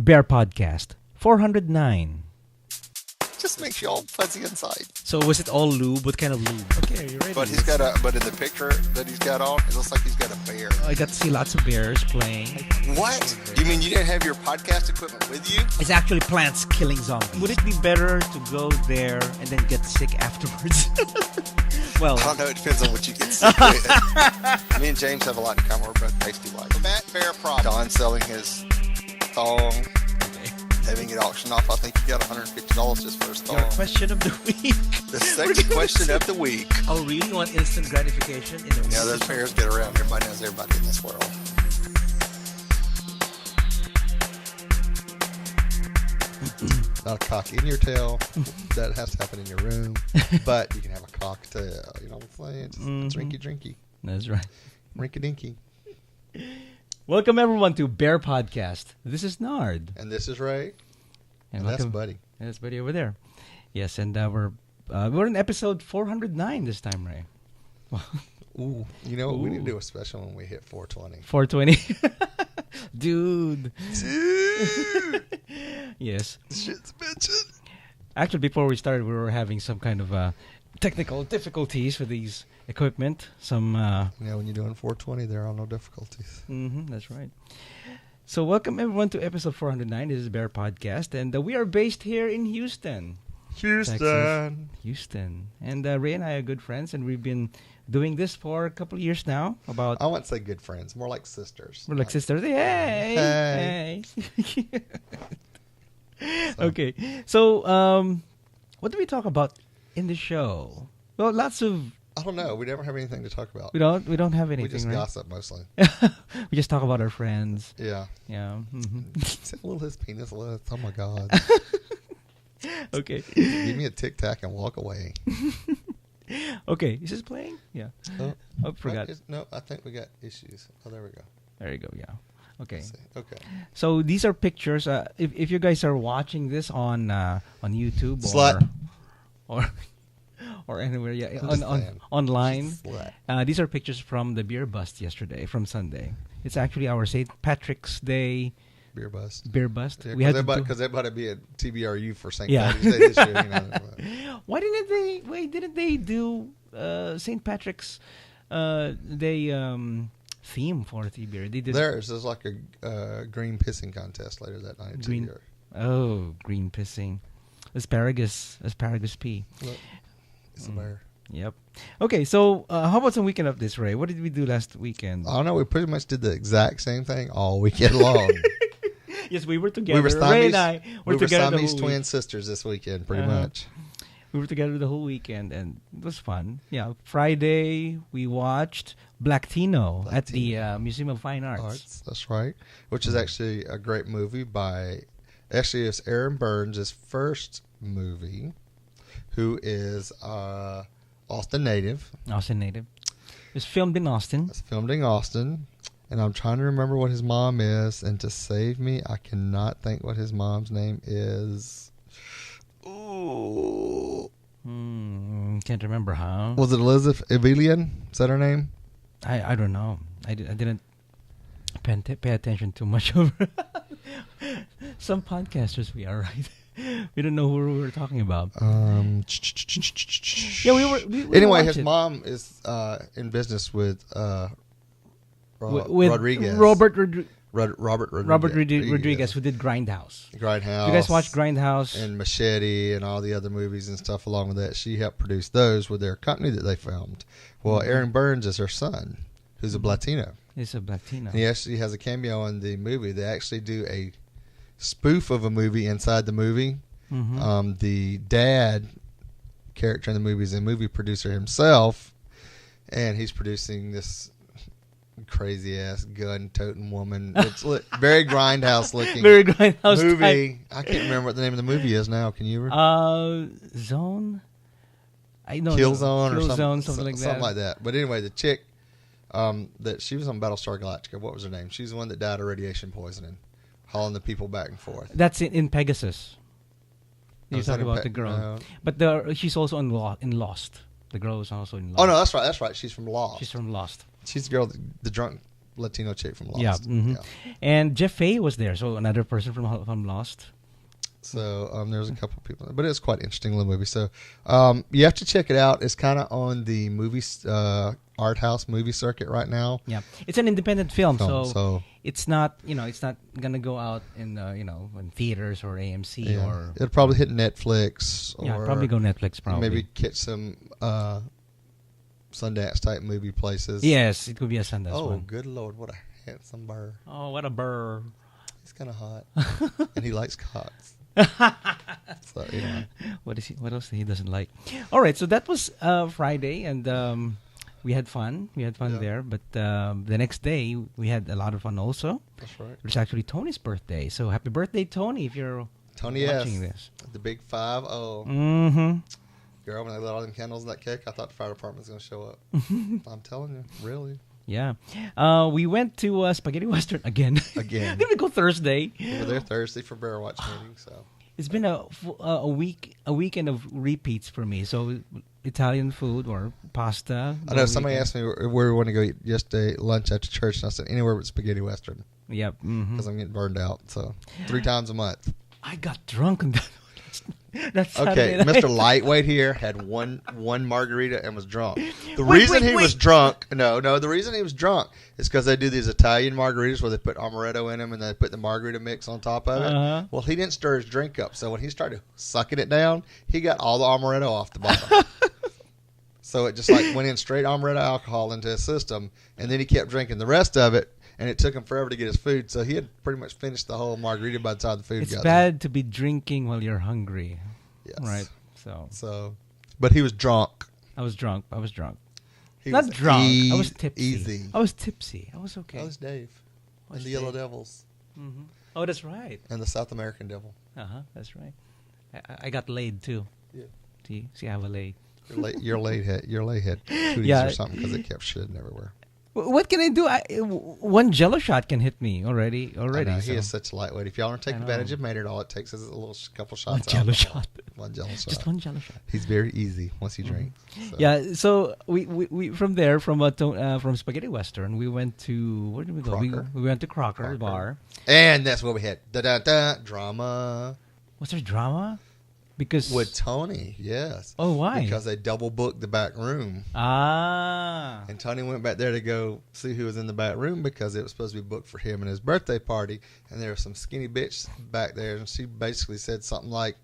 Bear Podcast 409. Just makes you all fuzzy inside. So was it all lube? What kind of lube? Okay, are you ready? But but in the picture that he's got on, it looks like he's got a bear. I got to see lots of bears playing. What? You mean you didn't have your podcast equipment with you? It's actually plants killing zombies. Would it be better to go there and then get sick afterwards? Well, I don't know. It depends on what you get sick with. Me and James have a lot in common. We're both pasty white. Matt Bear Prop. Don selling his thong. Having it auctioned off. I think he got $150 just for his thong. Your question of the week. The second question of the week. Oh, really? You want instant gratification? Yeah, those bears get around. Everybody knows everybody in this world. Not a cock in your tail. That has to happen in your room. But you can have a cocktail. You know what I'm saying? It's drinky. That's right. Rinky-dinky. Welcome, everyone, to Bear Podcast. This is Nard. And this is Ray. And that's Buddy. And that's Buddy over there. Yes, and we're in episode 409 this time, Ray. Ooh. You know what? We need to do a special when we hit 420. 420. Dude. Yes. Shit's bitchin'. Actually, before we started, we were having some kind of technical difficulties with these equipment. Some. When you're doing 420, there are no difficulties. That's right. So, welcome everyone to episode 409. This is Bear Podcast, and we are based here in Houston, Texas. Houston, and Ray and I are good friends, and we've been doing this for a couple of years now. I wouldn't say good friends, more like sisters. We're like sisters. Hey. Okay. So, what do we talk about in the show? Well, lots of. I don't know. We never have anything to talk about. We don't have anything. We just right? gossip mostly. We just talk about our friends. Yeah. Yeah. Little his penis list. Oh my god. Okay. Give me a tic tac and walk away. Okay. Is this playing? Yeah. Oh, forgot. No, I think we got issues. Oh, there we go. There you go. Yeah. Okay. Okay. So these are pictures. If you guys are watching this on YouTube or anywhere, yeah, online. These are pictures from the beer bust yesterday, from Sunday. It's actually our St. Patrick's Day beer bust. Yeah, we had because they about to be at TBRU for St. Patrick's Day this year. Why didn't they? Wait, didn't they do St. Patrick's Day theme for TBR? They did. There's like a green pissing contest later that night. Green pissing, asparagus pea. Look. It's a bear. Yep. Okay, so how about some weekend updates, Ray? What did we do last weekend? I don't know. We pretty much did the exact same thing all weekend long. Yes, we were together. Ray and I were together. Siamese twin sisters this weekend, pretty much. We were together the whole weekend, and it was fun. Yeah, Friday we watched Blacktino at the Museum of Fine Arts. That's right. Which is actually a great movie Actually, it's Aaron Burns' first movie. Who is Austin native. Austin native. It's filmed in Austin. It's filmed in Austin. And I'm trying to remember what his mom is. And to save me, I cannot think what his mom's name is. Ooh. Can't remember, huh? Was it Elizabeth Evelian? Is that her name? I don't know. I didn't pay attention too much over. Some podcasters we are, right? We don't know who we were talking about. Yeah, we were. Anyway, his mom is in business with Rodriguez. Robert Rodriguez. Rodriguez, who did Grindhouse. You guys watch Grindhouse? And Machete and all the other movies and stuff along with that. She helped produce those with their company that they filmed. Well, Aaron Burns is her son, who's a Blacktino. He's a Blacktino. And he actually has a cameo in the movie. They actually do a spoof of a movie inside the movie. The dad character in the movie is a movie producer himself, and he's producing this crazy ass gun toting woman. It's very Grindhouse looking. Very Grindhouse movie. Type. I can't remember what the name of the movie is now. Can you? Zone. I know. Killzone or something like that. Something like that. But anyway, the chick that she was on Battlestar Galactica. What was her name? She's the one that died of radiation poisoning, hauling the people back and forth. That's in Pegasus. You're talking about the girl. No. But she's also in Lost. The girl is also in Lost. Oh, no, that's right. She's from Lost. She's from Lost. She's the girl, the drunk Latino chick from Lost. Yeah. Mm-hmm. And Jeff Fay was there, so another person from Lost. So there's a couple of people, but it's quite an interesting little movie. So you have to check it out. It's kind of on the movie art house movie circuit right now. Yeah, it's an independent film, so it's not it's not gonna go out in in theaters or AMC or it'll probably hit Netflix. Or probably go Netflix. Probably maybe get some Sundance type movie places. Yes, it could be a Sundance. Oh, one. Good Lord, what a handsome burr! Oh, what a burr! He's kind of hot, and he likes cocks. So, what else he doesn't like? All right, so that was Friday, and we had fun. We had fun there, but the next day we had a lot of fun also. That's right. It was actually Tony's birthday, so happy birthday, Tony! If you're watching this, the big 5-0. Mm-hmm. Girl, when they lit all them candles in that cake, I thought the fire department was going to show up. I'm telling you, really. Yeah. We went to Spaghetti Western again. Then we go Thursday. We were there Thursday for Bear Watch meeting. So it's been a weekend of repeats for me. So Italian food or pasta. I know somebody asked me where we want to go eat yesterday lunch after church, and I said anywhere but Spaghetti Western. Yep. Because I'm getting burned out. So 3 times a month. I got drunk on that. That's okay, Mr. Lightweight here had one margarita and was drunk. The reason he was drunk is because they do these Italian margaritas where they put amaretto in them and they put the margarita mix on top of it. Well, he didn't stir his drink up, so when he started sucking it down, he got all the amaretto off the bottom. So it just went in straight amaretto alcohol into his system, and then he kept drinking the rest of it. And it took him forever to get his food, so he had pretty much finished the whole margarita by the time the food got there. It's bad to be drinking while you're hungry. Yes. Right. So, but he was drunk. I was drunk. He Not was drunk. I was tipsy. Easy. I was tipsy. I was okay. That was Dave. And the Yellow Devils. Mm-hmm. Oh, that's right. And the South American Devil. That's right. I got laid too. Yeah. See, I was laid. Your laid head cooties or something because it kept shitting everywhere. What can I do? One Jello shot can hit me already. I know, he is such a lightweight. If y'all want to take advantage of Maynard, all it takes is a little couple shots. One Jello shot. Just one Jello shot. He's very easy once he drinks. So. Yeah. So we from there from Spaghetti Western we went to where did we go? We went to Crocker Bar. And that's what we had. Drama. Was there drama? Because with Tony, yes. Oh, why? Because they double booked the back room. And Tony went back there to go see who was in the back room because it was supposed to be booked for him and his birthday party. And there was some skinny bitch back there, and she basically said something like,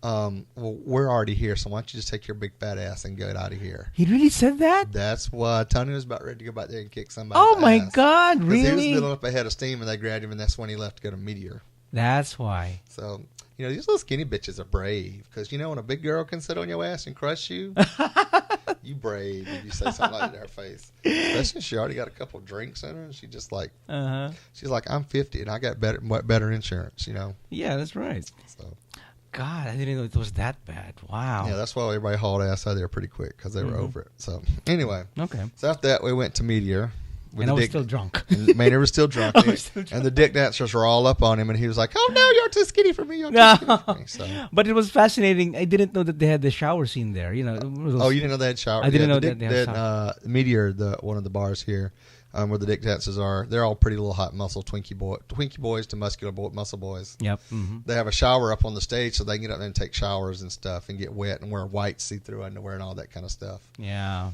well, we're already here, so why don't you just take your big fat ass and get out of here? He really said that? That's why Tony was about ready to go back there and kick somebody's ass. Oh, my ass. God, really? Because he was building up a head of steam, and they grabbed him, and that's when he left to go to Meteor. That's why. So, these little skinny bitches are brave. Because, when a big girl can sit on your ass and crush you, you brave if you say something like that in her face. Especially she already got a couple of drinks in her, and she just like, she's like, I'm 50, and I got better insurance, Yeah, that's right. So, God, I didn't know it was that bad. Wow. Yeah, that's why everybody hauled ass out of there pretty quick, because they were over it. So, anyway. Okay. So, after that, we went to Meteor. And I was still drunk. Maynard was still drunk. And the dick dancers were all up on him, and he was like, oh, no, you're too skinny for me. You're too skinny for me. So. But it was fascinating. I didn't know that they had the shower scene there. You didn't know they had shower? I didn't know that they had shower. Meteor, one of the bars here, where the dick dancers are, they're all pretty little hot muscle Twinkie boys to muscular muscle boys. Yep. Mm-hmm. They have a shower up on the stage so they can get up there and take showers and stuff and get wet and wear white see-through underwear and all that kind of stuff. Yeah.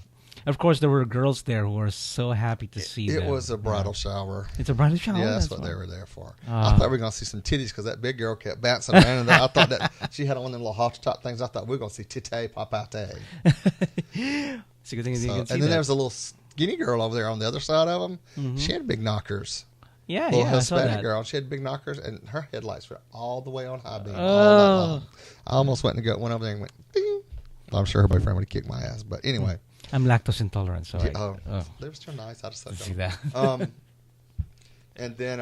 Of course, there were girls there who were so happy to see them. It was a bridal shower. It's a bridal shower? Yeah, that's what they were there for. I thought we were going to see some titties because that big girl kept bouncing around. And I thought that she had one of them little hot top things. I thought we were going to see titty pop out there. It's a good thing you can see and then there was a little skinny girl over there on the other side of them. Mm-hmm. She had big knockers. Yeah, little Hispanic girl. She had big knockers, and her headlights were all the way on high beam all night long. I almost went over there and went, ding. I'm sure her boyfriend would have kicked my ass. But anyway. I'm lactose intolerant, so they were still nice. I just see that. And then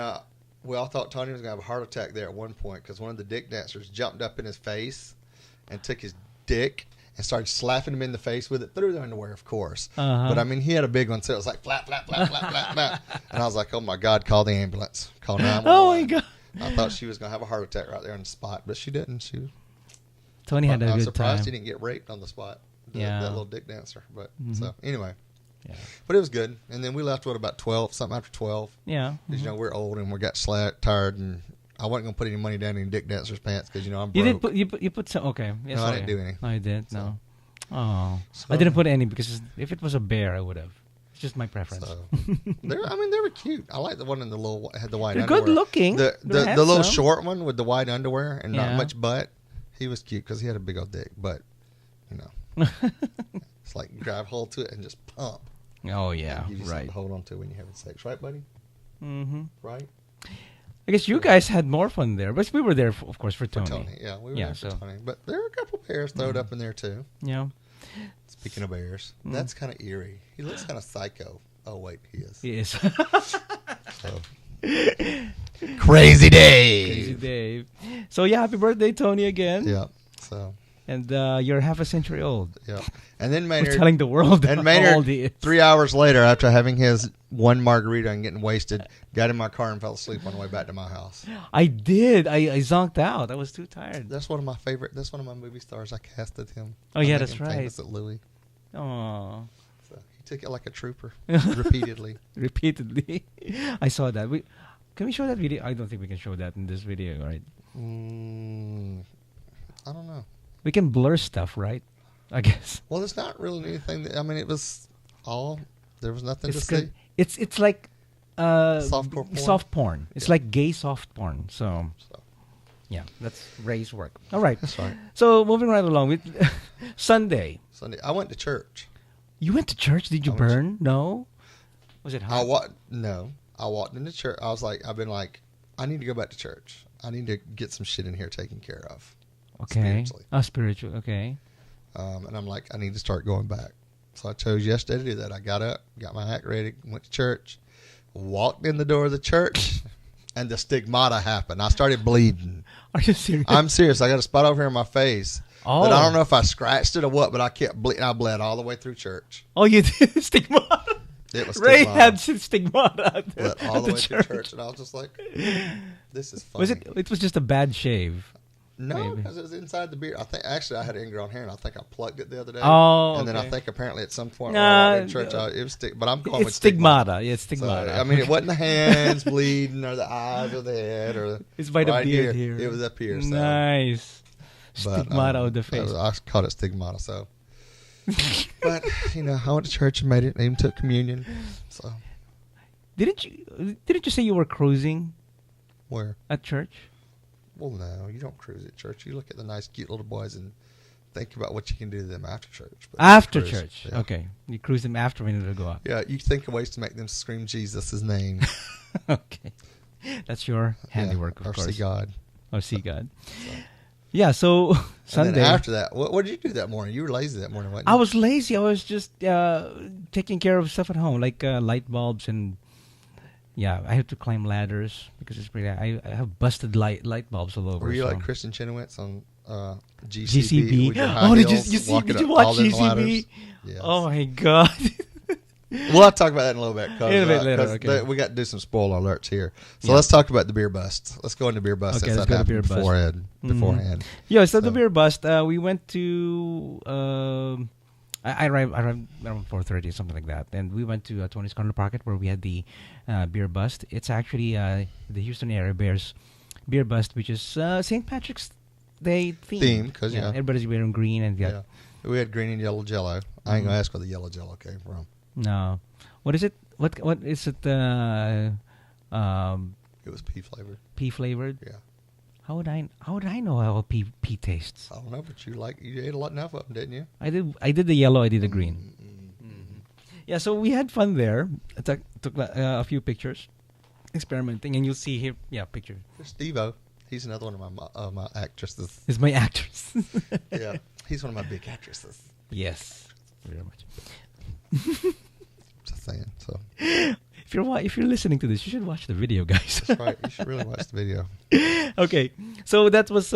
we all thought Tony was going to have a heart attack there at one point because one of the dick dancers jumped up in his face and took his dick and started slapping him in the face with it through the underwear, of course. But, he had a big one, so it was like flap, flap, flap, flap, flap, flap. And I was like, oh, my God, call the ambulance. Call 911. Oh, my God. I thought she was going to have a heart attack right there on the spot, but she didn't. Tony had a good time. I'm surprised he didn't get raped on the spot. That little dick dancer. But so anyway, Yeah. But it was good. And then we left, about 12, something after 12. Yeah. Because, we're old and we got tired, and I wasn't going to put any money down in Dick Dancer's pants because, I'm broke. You put some, okay. No, I didn't do any. No, you didn't, so. no. Oh. I didn't put any because if it was a bear, I would have. It's just my preference. So, they were cute. I like the one in the little, had the white They're underwear. Good looking. The little short one with the white underwear and not much butt. He was cute because he had a big old dick, but, it's like you grab hold to it and just pump. Oh, yeah, give you something to hold on to when you're having sex. Right, buddy? Mm-hmm. Right? I guess you guys had more fun there, but we were there, of course, for Tony. Yeah, we were there for Tony. But there were a couple bears thrown up in there, too. Yeah. Speaking of bears, that's kind of eerie. He looks kind of psycho. Oh, wait, he is. He is. So. Crazy Dave. Crazy Dave. So, yeah, happy birthday, Tony, again. Yeah, so... And you're half a century old. Yeah. And then Maynard... We're telling the world and how old he is. 3 hours later, after having his one margarita and getting wasted, got in my car and fell asleep on the way back to my house. I did. I zonked out. I was too tired. That's one of my favorite... That's one of my movie stars. I casted him. Oh, yeah, that's right. Famous at Louis. Oh. So he took it like a trooper. Repeatedly. Repeatedly. I saw that. Can we show that video? I don't think we can show that in this video, right? I don't know. We can blur stuff, right? I guess. Well, it's not really anything. It was all. There was nothing to see. It's like softcore porn. Soft porn. It's like gay soft porn. So, yeah, that's Ray's work. All right. That's right. So moving right along with Sunday. I went to church. You went to church? Did you burn? No. Was it hot? No. I walked into church. I was like, I need to go back to church. I need to get some shit in here taken care of. Okay. Spiritually. Spiritual. Okay. And I'm like, I need to start going back. So I chose yesterday to do that. I got up, got my act ready, went to church, walked in the door of the church, and the stigmata happened. I started bleeding. Are you serious? I'm serious. I got a spot over here in my face. Oh. But I don't know if I scratched it or what, but I kept bleeding. I bled all the way through church. Oh, you did? Stigmata? It was Ray stigmata. had stigmata Bled all the way through church, and I was just like, this is funny. It was just a bad shave. No, because it was inside the beard. I think actually I had ingrown hair, and I think I plugged it the other day. Oh, and then I think apparently at some point in church, it was but I'm going with stigmata. Yeah, it's stigmata. So, it wasn't the hands bleeding or the eyes or the head or it's by the beard here. It was up here. So. Nice. Stigmata of the face. I called it stigmata. So, but I went to church and made it. And even took communion. So, didn't you say you were cruising? Where? At church? Well, no, you don't cruise at church. You look at the nice, cute little boys and think about what you can do to them after church. But after church, yeah. Okay. You cruise them after when they go up. Yeah, you think of ways to make them scream Jesus' name. Okay, that's your handiwork, of course. See God. Or see God. So. Yeah. So Sunday. And then after that, what did you do that morning? You were lazy that morning, wasn't you? I was lazy. I was just taking care of stuff at home, like light bulbs and. Yeah, I have to climb ladders because it's pretty. I have busted light bulbs all over. Were you like Kristen Chenoweth on GCB? Oh, did you watch GCB? Yes. Oh my God! We'll talk about that in a little bit. In a bit later, okay. We got to do some spoiler alerts here. So let's talk about the beer bust. Let's go into beer bust. Okay, let's go to beer bust. Beforehand. Yeah, so the beer bust. We went to. I arrived around 4:30, something like that, and we went to Tony's Corner Pocket where we had the beer bust. It's actually the Houston area Bears beer bust, which is St. Patrick's Day theme. Because everybody's wearing green and we had green and yellow Jello. I ain't gonna ask where the yellow Jello came from. No, what is it? What is it? It was pea flavored. Pea flavored. Yeah. How would I know how pea tastes? I don't know, but you ate a lot enough of them, didn't you? I did the yellow. I did the green. Mm-hmm. Yeah, so we had fun there. I took a few pictures, experimenting, and you'll see here. Yeah, picture. Steve-O. He's another one of my actresses. He's my actress. Yeah, he's one of my big actresses. Yes, very much. Just saying. So. If you're listening to this, you should watch the video, guys. That's right. You should really watch the video. Okay, so that was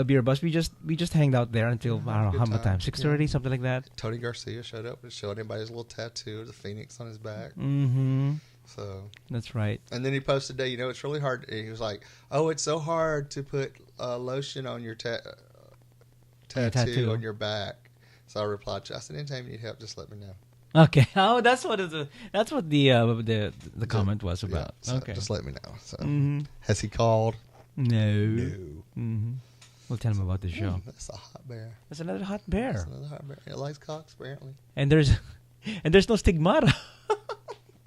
beer bus. We just hanged out there until I don't know how much time, 6:30, something like that. Tony Garcia showed up and showed everybody his little tattoo of the phoenix on his back. Mm-hmm. So that's right. And then he posted today. It's really hard. He was like, "Oh, it's so hard to put lotion on your tattoo on your back." So I replied, "I said, anytime you need help, just let me know." Okay. Oh, that's what the comment was about. Yeah, so okay. just let me know. So, has he called? No. No. We'll tell him about the show. That's a hot bear. That's another hot bear. That's another hot bear. It likes cocks, apparently. And there's no stigmata.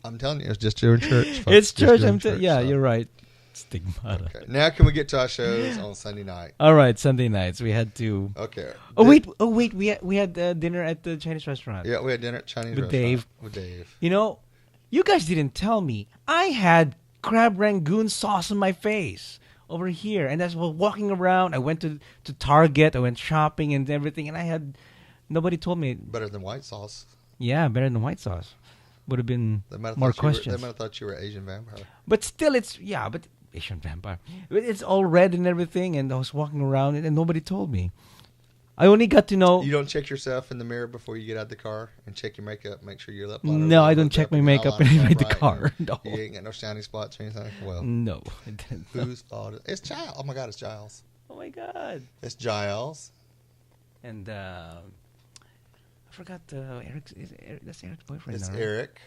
I'm telling you, it's just your church. Folks. It's church. Church, yeah, so. you're right. Stigmata. Okay. Now can we get to our shows on Sunday night? All right, Sunday nights we had to. Okay. Oh wait. We had dinner at the Chinese restaurant. Yeah, we had dinner at Chinese with restaurant Dave. With Dave. You know, you guys didn't tell me. I had crab rangoon sauce on my face over here, and as I was walking around, I went to Target. I went shopping and everything, and I had nobody told me. Better than white sauce. Yeah, better than white sauce. Would have been more questions. They might have thought you were Asian vampire. But still, but Asian vampire. It's all red and everything, and I was walking around, and nobody told me. I only got to know. You don't check yourself in the mirror before you get out of the car and check your makeup, make sure your lip liner. No, I don't check my makeup in the car. No. You ain't got no shiny spots or anything? Well. No. I didn't. Whose fault is it? It's Giles. Oh, my God, it's Giles. Oh, my God. It's Giles. And I forgot Eric's. That's Eric's boyfriend. It's right? Eric,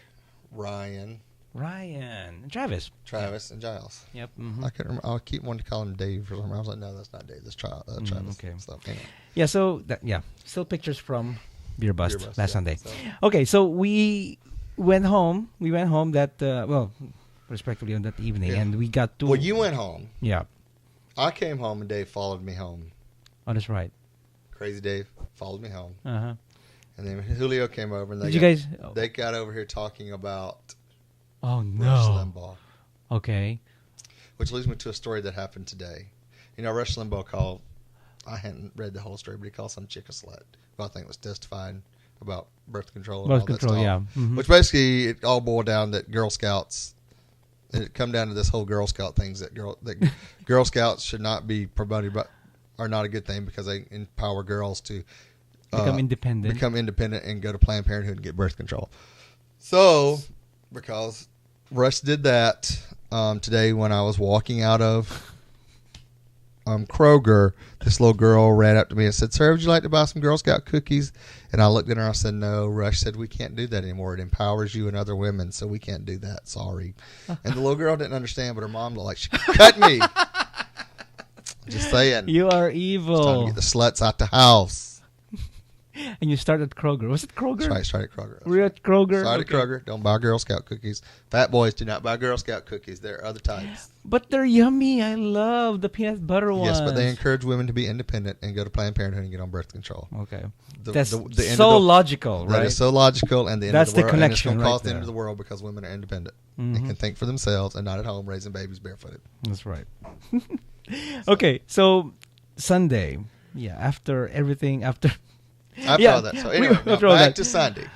Ryan, and Travis. Travis, and Giles. Yep. Mm-hmm. I couldn't remember. I keep wanting to call him Dave for some reason. I was like, no, that's not Dave. That's Travis. Okay. So, anyway. Yeah. So still pictures from Beer Bust last Sunday. So. Okay. So we went home. We went home that respectively on that evening, and we got to. Well, you went home. Yeah. I came home and Dave followed me home. Oh, that's right. Crazy Dave followed me home. Uh-huh. And then Julio came over and they got over here talking about Rush Limbaugh. Okay. Which leads me to a story that happened today. You know, Rush Limbaugh called, I hadn't read the whole story, but he called some chick a slut, who I think was testifying about birth control and all that stuff. Yeah. Mm-hmm. Which basically it all boiled down that Girl Scouts, it come down to this whole Girl Scout things that Girl Scouts should not be promoted, but are not a good thing because they empower girls to become independent and go to Planned Parenthood and get birth control. So, because Rush did that today when I was walking out of Kroger, this little girl ran up to me and said, "Sir, would you like to buy some Girl Scout cookies?" And I looked at her and I said, "No." Rush said, "We can't do that anymore. It empowers you and other women, so we can't do that. Sorry." And the little girl didn't understand, but her mom looked like she cut me. Just saying. You are evil. It's time to get the sluts out the house. And you started at Kroger. Was it Kroger? That's right, started at Kroger. We're at Kroger. Started at Kroger. Don't buy Girl Scout cookies. Fat boys do not buy Girl Scout cookies. There are other types. But they're yummy. I love the peanut butter ones. Yes, but they encourage women to be independent and go to Planned Parenthood and get on birth control. Okay. That's so logical, right? That is so logical. And the end That's of the world, the connection, and it's going to cause right the end there. of the world because women are independent and can think for themselves and not at home raising babies barefooted. That's right. Okay, so Sunday. Yeah, after everything, after... After all that. So anyway, back to Sunday.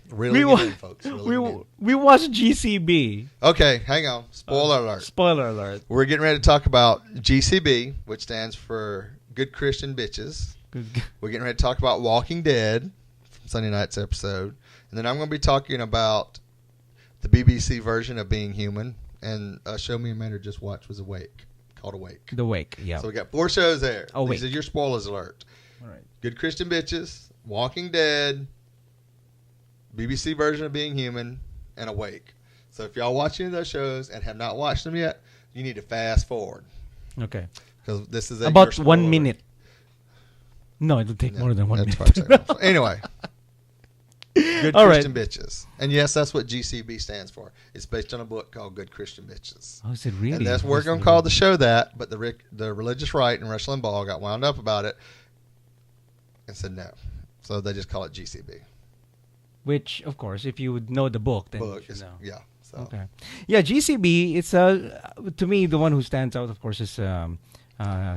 Really folks. We watched GCB. Okay, hang on. Spoiler alert. Spoiler alert. We're getting ready to talk about GCB, which stands for Good Christian Bitches. We're getting ready to talk about Walking Dead from Sunday night's episode. And then I'm going to be talking about the BBC version of Being Human. And a show me and Maynard just watched was called Awake. The Wake, yeah. So we got 4 shows there. Awake. These are your spoilers alert. All right. Good Christian Bitches, Walking Dead, BBC version of Being Human, and Awake. So if y'all watch any of those shows and have not watched them yet, you need to fast forward. Okay. Because this is about 1 minute. No, it'll take more than 1 minute. Anyway. Good Christian Bitches. And yes, that's what GCB stands for. It's based on a book called Good Christian Bitches. Oh, is it really? And that's we're going to call the show that, but the religious right and Rush Limbaugh got wound up about it and said no. So they just call it GCB. Which, of course, if you would know the book, then you should know. Yeah. So. Okay. Yeah, GCB, it's to me, the one who stands out, of course, is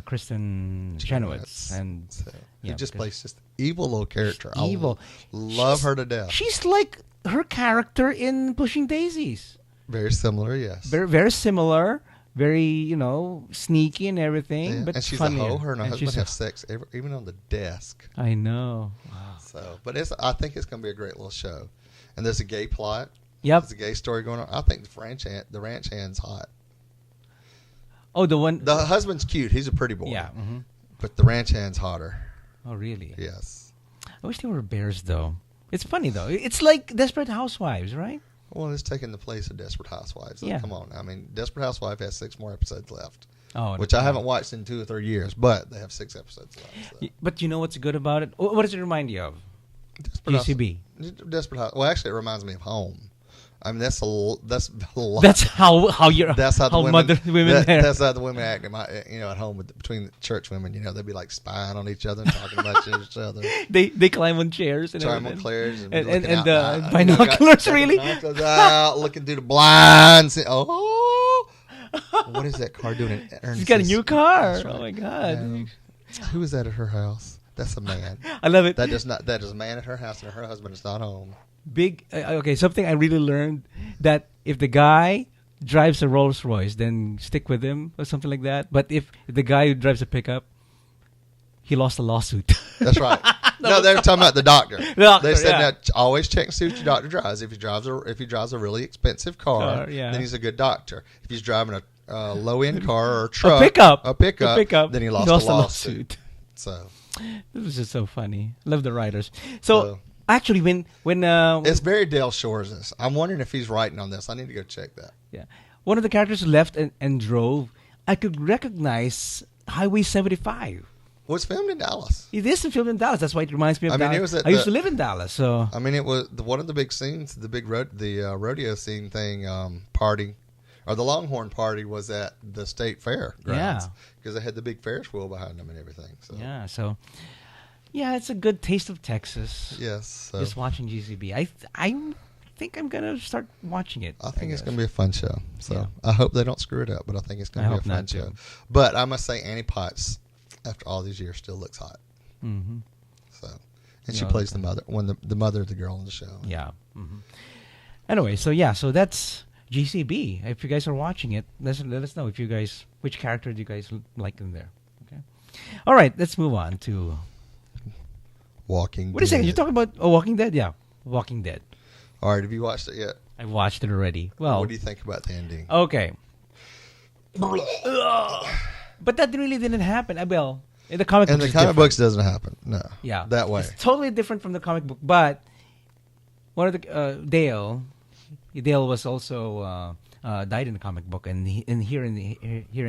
Kristen Chenoweth. And so, yeah, just plays just evil little character. Evil. Love her to death. She's like her character in Pushing Daisies. Very similar, yes. Very, very similar. Very, sneaky and everything. Yeah. But and she's funnier. a hoe. Her and her husband have sex even on the desk. I know. Wow. So, but I think it's going to be a great little show. And there's a gay plot. Yep. There's a gay story going on. I think the ranch hand's hot. Oh, the one. The husband's cute. He's a pretty boy. Yeah. Mm-hmm. But the ranch hand's hotter. Oh, really? Yes. I wish they were bears, though. It's funny though. It's like Desperate Housewives, right? Well, it's taking the place of Desperate Housewives. So Yeah. Come on. I mean, Desperate Housewives has 6 more episodes left. Oh, which I haven't watched in 2 or 3 years, but they have 6 episodes left. So. But you know what's good about it? What does it remind you of? GCB. Desperate Housewives. Well, actually, it reminds me of Home. I mean, that's a lot. That's how you're. That's how the women there. That's how the women act. At home between the church women. They'd be like spying on each other and talking about each other. They climb on chairs and climb on chairs and binoculars. Really, binoculars out, looking through the blinds. Oh, what is that car doing? She's got a new car. Right. Oh my God! Who is that at her house? That's a man. I love it. That is a man at her house, and her husband is not home. Something I really learned, that if the guy drives a Rolls Royce, then stick with him or something like that. But if the guy who drives a pickup, he lost a lawsuit. That's right. No, they're talking about the doctor. They said that always check and see what your doctor drives. If he drives a really expensive car, then he's a good doctor. If he's driving a low end car or a truck, a pickup, then he lost a lawsuit. So this was just so funny. Love the writers. So actually, when it's very Dale Shores. I'm wondering if he's writing on this. I need to go check that. Yeah, one of the characters left and drove. I could recognize Highway 75. Well, it's filmed in Dallas. It is filmed in Dallas. That's why it reminds me of Dallas. I used to live in Dallas, so I mean, it was one of the big scenes. The big rodeo scene thing party, or the Longhorn party, was at the state fair grounds because they had the big Ferris wheel behind them and everything. So. It's a good taste of Texas. Yes, just watching GCB. I think I'm gonna start watching it. I think it's gonna be a fun show. So I hope they don't screw it up, but I think it's gonna be a fun show. But I must say, Annie Potts, after all these years, still looks hot. Mm-hmm. So, and she plays the mother, the mother of the girl in the show. Yeah. Mm-hmm. Anyway, so that's GCB. If you guys are watching it, let us know which character do you guys like in there. Okay. All right, let's move on to Walking Dead. Wait a second, you're talking about Walking Dead? Yeah, Walking Dead. All right, have you watched it yet? I watched it already. Well, what do you think about the ending? Okay. But that really didn't happen. Well, in the comic books. In the comic books, doesn't happen. No. Yeah. That way. It's totally different from the comic book. But one of the Dale was also died in the comic book, and here in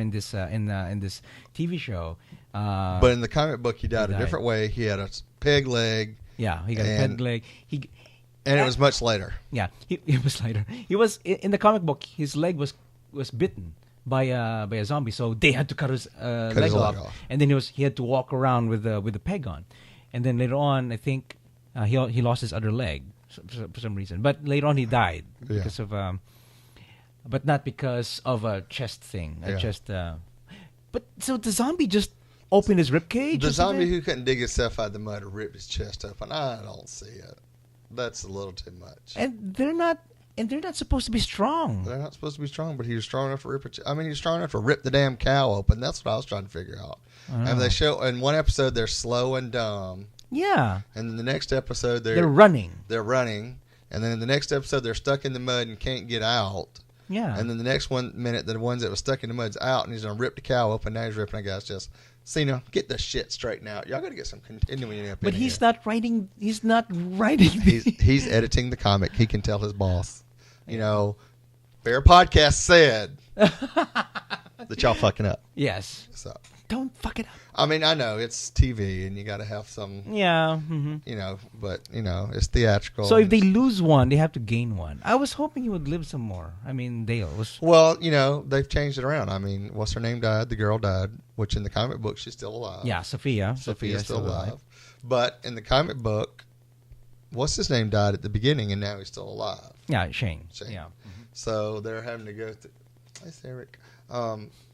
this TV show. But in the comic book, he died a different way. He had a peg leg. Yeah, he got a peg leg. And it was much later. Yeah, it was later. He was in the comic book. His leg was bitten by a zombie, so they had to cut his leg off. And then he had to walk around with the peg on. And then later on, I think he lost his other leg for some reason. But later on, he died because of but not because of a chest thing. But so the zombie just opened his ribcage. The zombie who couldn't dig himself out of the mud or rip his chest open. I don't see it. That's a little too much. And they're not supposed to be strong. They're not supposed to be strong, but he was strong enough to rip it. I mean, he was strong enough to rip the damn cow open. That's what I was trying to figure out. And they show in one episode they're slow and dumb. Yeah. And in the next episode they're running. They're running. And then in the next episode they're stuck in the mud and can't get out. Yeah. And then the next minute the ones that were stuck in the mud's out and he's gonna rip the cow open. Now he's ripping a guy's chest. Cena, get the shit straightened out. Y'all got to get some continuing up. But he's not writing. He's not writing. He's editing the comic. He can tell his boss. Bear Podcast said that y'all fucking up. Yes. So don't fuck it up. I mean, I know it's TV and you got to have some. Yeah. Mm-hmm. But it's theatrical. So if they lose one, they have to gain one. I was hoping he would live some more. I mean, Dale was. Well, they've changed it around. I mean, what's her name died? The girl died, which in the comic book she's still alive. Yeah, Sophia. Sophia's still alive. But in the comic book, what's his name died at the beginning, and now he's still alive. Yeah, Shane. Yeah. Mm-hmm. So they're having to go through. Thanks, Eric.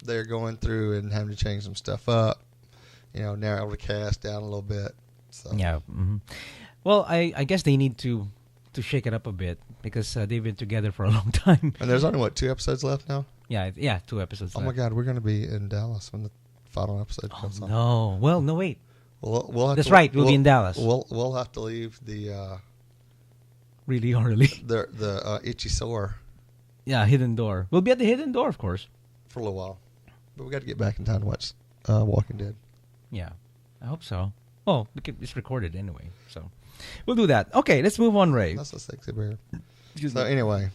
They're going through and having to change some stuff up. Narrow the cast down a little bit. So. Yeah. Mm-hmm. Well, I guess they need to shake it up a bit because they've been together for a long time. And there's only 2 episodes left now. Yeah, 2 episodes. Oh left. My God, we're going to be in Dallas when the final episode comes on. No, well, no, wait. We'll have That's right. We'll be in Dallas. We'll have to leave the really early. The itchy sore. Yeah, Hidden Door. We'll be at the Hidden Door, of course, for a little while. But we got to get back in time to watch Walking Dead. Yeah, I hope so. Oh, it's recorded anyway, so we'll do that. Okay, let's move on, Ray. That's a sexy bear. Anyway,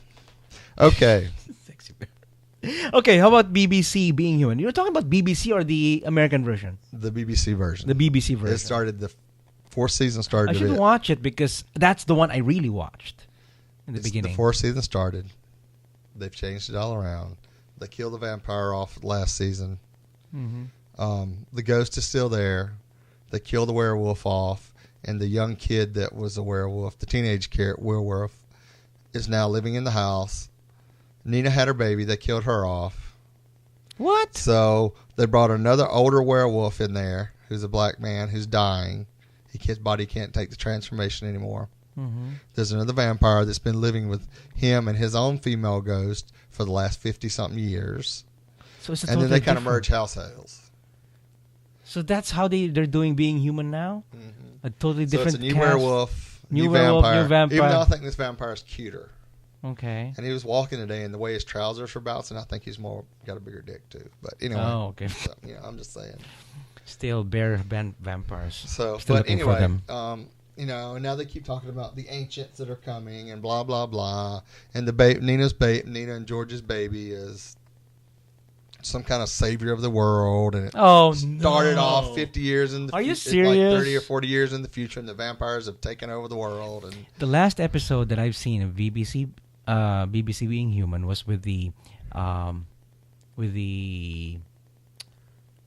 okay. Sexy bear. Okay, how about BBC Being Human? You're talking about BBC or the American version? The BBC version. The BBC version. It started, the fourth season started. I should watch it because that's the one I really watched in the beginning. The fourth season started. They've changed it all around. They killed the vampire off last season. Mm-hmm. The ghost is still there. They killed the werewolf off, and the young kid that was a werewolf, the teenage werewolf, is now living in the house. Nina had her baby. They killed her off. What? So they brought another older werewolf in there who's a black man who's dying. His body can't take the transformation anymore. Mm-hmm. There's another vampire that's been living with him and his own female ghost for the last 50-something years. So it's and then they kind of merge households. So that's how they're doing Being Human now? Mm-hmm. A totally different So it's a new cast. werewolf, new vampire. Even though I think this vampire is cuter. Okay. And he was walking today, and the way his trousers were bouncing, I think he's got a bigger dick too. But anyway. Oh, okay. So, I'm just saying. Still bear vampires. So, still but looking anyway, for them. Now they keep talking about the ancients that are coming and blah blah blah, and Nina and George's baby is some kind of savior of the world, and it started off 50 years in the Are you serious? Like 30 or 40 years in the future, and the vampires have taken over the world. And the last episode that I've seen of BBC Being Human was with the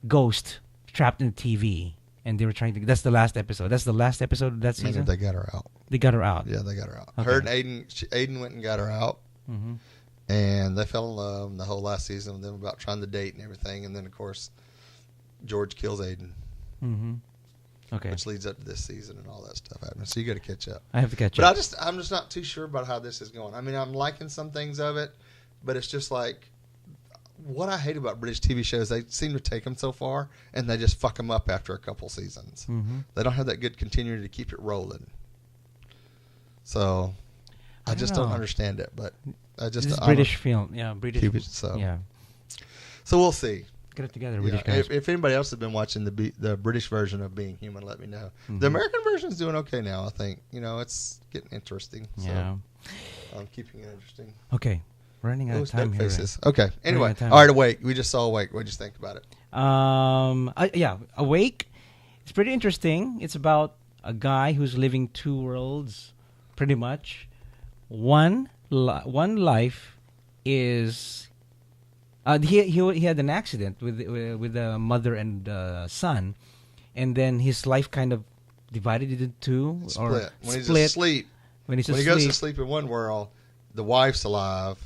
ghost trapped in the TV, and they were trying to. That's the last episode. That's the last episode of that season. They got her out. They got her out. Yeah, they got her out. Okay. Her and Aiden went and got her out. Mm-hmm. And they fell in love in the whole last season with them about trying to date and everything. And then, of course, George kills Aiden. Mm-hmm. Okay. Which leads up to this season and all that stuff happening. So you got to catch up. I have to catch up. But I'm just not too sure about how this is going. I mean, I'm liking some things of it, but it's just like what I hate about British TV shows. They seem to take them so far, and they just fuck them up after a couple seasons. Mm-hmm. They don't have that good continuity to keep it rolling. So I just don't understand it, but it's British film, British. Yeah. So we'll see. Get it together, British guys. If anybody else has been watching the British version of Being Human, let me know. Mm-hmm. The American version is doing okay now. I think it's getting interesting. So I'm keeping it interesting. Okay, running out of time here. Okay. Anyway, all right. Awake. We just saw Awake. What did you think about it? Awake. It's pretty interesting. It's about a guy who's living two worlds, pretty much. One life is he had an accident with a mother and son, and then his life kind of divided into two. Split. When he's asleep. When he goes to sleep in one world, the wife's alive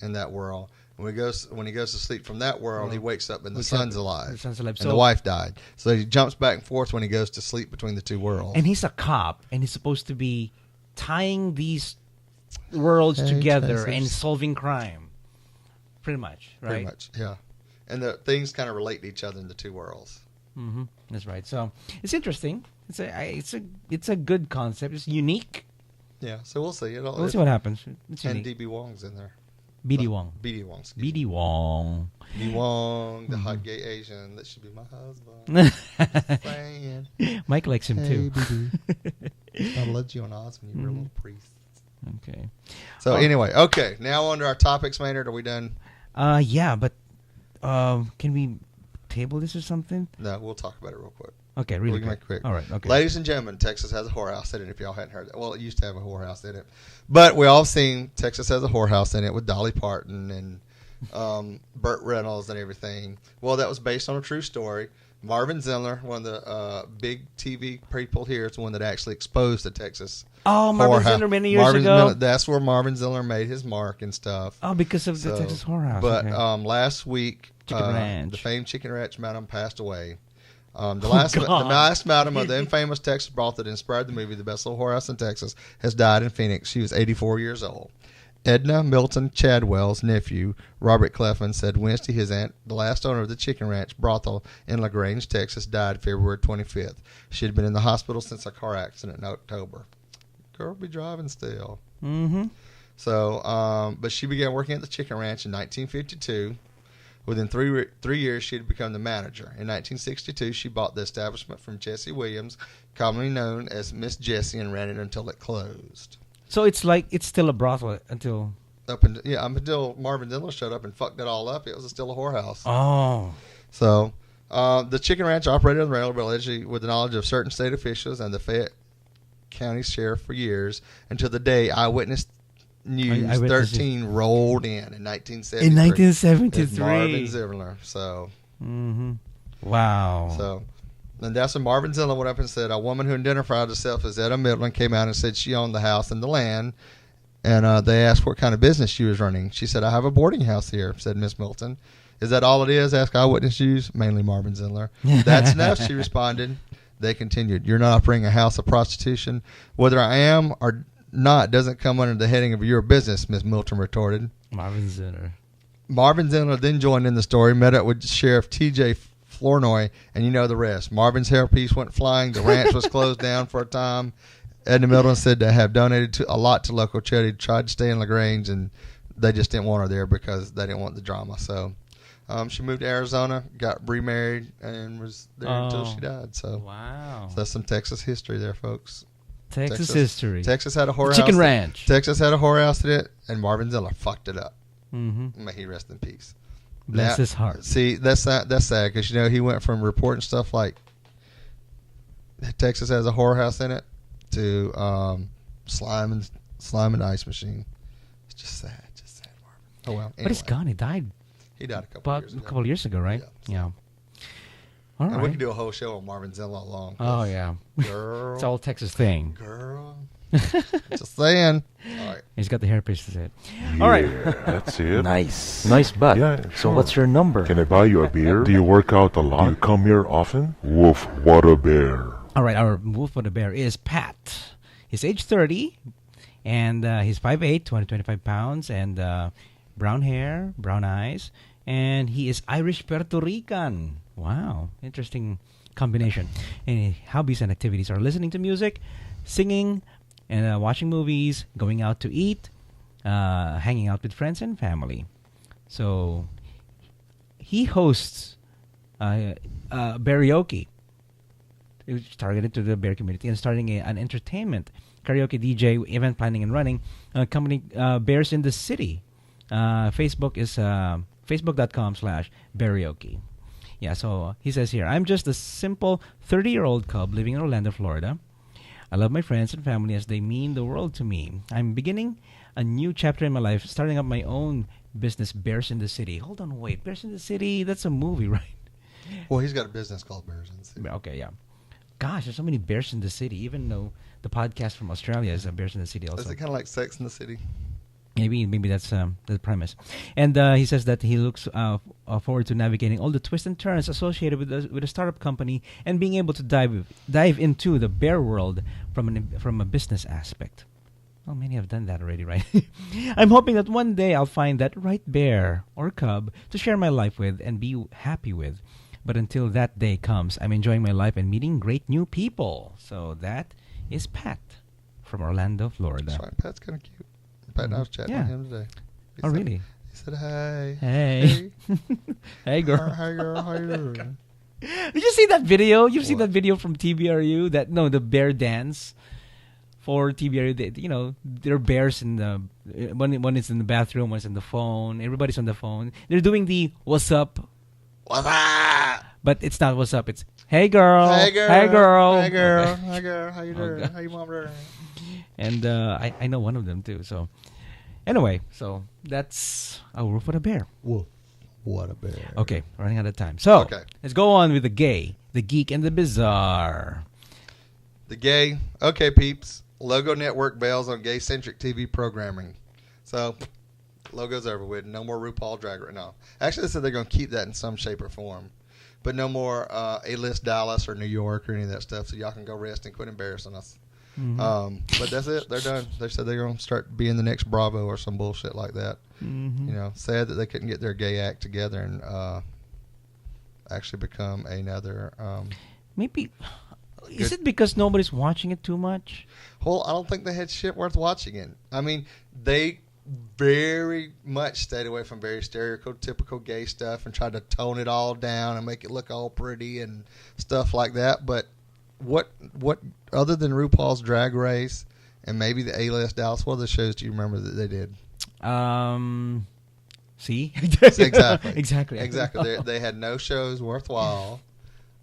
in that world. When he goes to sleep from that world, he wakes up and the son's alive. And the wife died. So he jumps back and forth when he goes to sleep between the two worlds. And he's a cop, and he's supposed to be tying these worlds together and solving crime. Pretty much, right? Pretty much, yeah. And the things kind of relate to each other in the two worlds. Mm-hmm. That's right. So it's interesting. It's a good concept. It's unique. Yeah. So we'll see. We'll see what happens. It's and unique. D.B. Wong's in there. B.D. Wong. B.D. Wong. B.D. Wong. B.D. Wong, the hot gay Asian that should be my husband. Mike likes him too. I loved you on Oz when you were a little priest. Okay. So anyway, okay. Now on to our topics, Maynard. Are we done? Yeah, but can we table this or something? No, we'll talk about it real quick. Okay, really quick. All right, okay. Ladies and gentlemen, Texas has a whorehouse in it, if y'all hadn't heard that. Well, it used to have a whorehouse in it. But we all seen Texas has a whorehouse in it with Dolly Parton and Burt Reynolds and everything. Well, that was based on a true story. Marvin Zindler, one of the big TV people here, is the one that actually exposed the Texas Marvin Zindler many years ago? That's where Marvin Zindler made his mark and stuff. Oh, because of the Texas whorehouse. But last week, the famed Chicken Ranch madam passed away. The last madam of the infamous Texas brothel that inspired the movie The Best Little Whorehouse in Texas has died in Phoenix. She was 84 years old. Edna Milton Chadwell's nephew, Robert Cleffin, said Wednesday his aunt, the last owner of the Chicken Ranch brothel in LaGrange, Texas, died February 25th. She had been in the hospital since a car accident in October. Girl be driving still. Mm-hmm. So, but she began working at the Chicken Ranch in 1952. Within three years, she had become the manager. In 1962, she bought the establishment from Jesse Williams, commonly known as Miss Jessie, and ran it until it closed. So it's like it's still a brothel until... Up until Marvin Zindler showed up and fucked it all up, it was still a whorehouse. Oh. So, the chicken ranch operated on the railroad allegedly with the knowledge of certain state officials and the Fayette County Sheriff for years, until the day Eyewitness News 13 rolled in 1973. In 1973. Marvin Zindler. So. Mm-hmm. Wow. So. And that's when Marvin Zindler went up and said, a woman who identified herself as Etta Middleton came out and said she owned the house and the land. And they asked what kind of business she was running. She said, I have a boarding house here, said Miss Middleton. Is that all it is? Asked Eyewitness News, mainly Marvin Zindler. That's enough, she responded. They continued, you're not operating a house of prostitution. Whether I am or not doesn't come under the heading of your business, Miss Middleton retorted. Marvin Zindler. Marvin Zindler then joined in the story, met up with Sheriff T.J. Flournoy, and you know the rest. Marvin's hairpiece went flying. The ranch was closed down for a time. Edna Middleton said to have donated a lot to local charity, tried to stay in LaGrange, and they just didn't want her there because they didn't want the drama. So she moved to Arizona, got remarried, and was there until she died. So, wow. So that's some Texas history there, folks. Texas history. Texas had a whorehouse. Chicken ranch. Texas had a whorehouse in it, and Marvin Zindler fucked it up. Mm-hmm. May he rest in peace. Bless his heart. See, that's sad because he went from reporting stuff like Texas has a whorehouse in it to slime and ice machine. It's just sad, Marvin. Oh well. Anyway. But he's gone. He died. He died a couple years ago, right? Yeah. All right. And we could do a whole show on Marvin Zindler alone. Oh yeah. Girl. It's all Texas thing. Girl. Just saying. All right. He's got the hairpiece to say it. Yeah, all right. That's it. Nice butt. Yeah, So sure. what's your number? Can I buy you a beer? Do you work out a lot? Do you come here often? Woof, what a bear. All right, our wolf for the bear is Pat. He's age 30, and he's 5'8", 225 pounds, and brown hair, brown eyes, and he is Irish Puerto Rican. Wow, interesting combination. And hobbies and activities are listening to music, singing, and watching movies, going out to eat, hanging out with friends and family. So he hosts karaoke. It's targeted to the bear community and starting an entertainment karaoke DJ event planning and running company Bears in the City. Facebook is facebook.com/bearioke. Yeah, so he says here, I'm just a simple 30-year-old cub living in Orlando, Florida. I love my friends and family as they mean the world to me. I'm beginning a new chapter in my life, starting up my own business, Bears in the City. Hold on, wait. Bears in the City, that's a movie, right? Well, he's got a business called Bears in the City. Okay, yeah. Gosh, there's so many bears in the city, even though the podcast from Australia is a Bears in the City also. Is it kind of like Sex in the City? Maybe that's the premise. And he says that he looks forward to navigating all the twists and turns associated with a startup company and being able to dive into the bear world from a business aspect. Well, many have done that already, right? I'm hoping that one day I'll find that right bear or cub to share my life with and be happy with. But until that day comes, I'm enjoying my life and meeting great new people. So that is Pat from Orlando, Florida. That's right. Pat's kind of cute. Pat and I was chatting with him today. Really? He said, hey. Hey. Hey, girl. Hey, girl. How you doing? Did you see that video? You've seen that video from TBRU? The bear dance for TBRU. There are bears in the... One is in the bathroom, one's on the phone. Everybody's on the phone. They're doing the what's up. What's up? But it's not what's up. It's hey girl. Hey girl. Hey girl. Hey girl. Okay. Hey girl. How you doing? Okay. How you mom doing? And I know one of them too. So anyway, so that's our Wolf for the Bear. Woof. What a bear. Okay, running out of time. So Okay. let's go on with the gay, the geek, and the bizarre. The gay. Okay, peeps. Logo Network bails on gay-centric TV programming. So, logo's over with. No more RuPaul Drag Race. No. Actually, they said they're going to keep that in some shape or form. But no more A-List Dallas or New York or any of that stuff. So y'all can go rest and quit embarrassing us. Mm-hmm. But that's it. They're done. They said they're going to start being the next Bravo or some bullshit like that. Mm-hmm. Sad that they couldn't get their gay act together and actually become another... Maybe... Is it because nobody's watching it too much? Well, I don't think they had shit worth watching it. I mean, they very much stayed away from very stereotypical gay stuff and tried to tone it all down and make it look all pretty and stuff like that. But what other than RuPaul's Drag Race and maybe the A-List Dallas, what other shows do you remember that they did? See? Exactly. They had no shows worthwhile.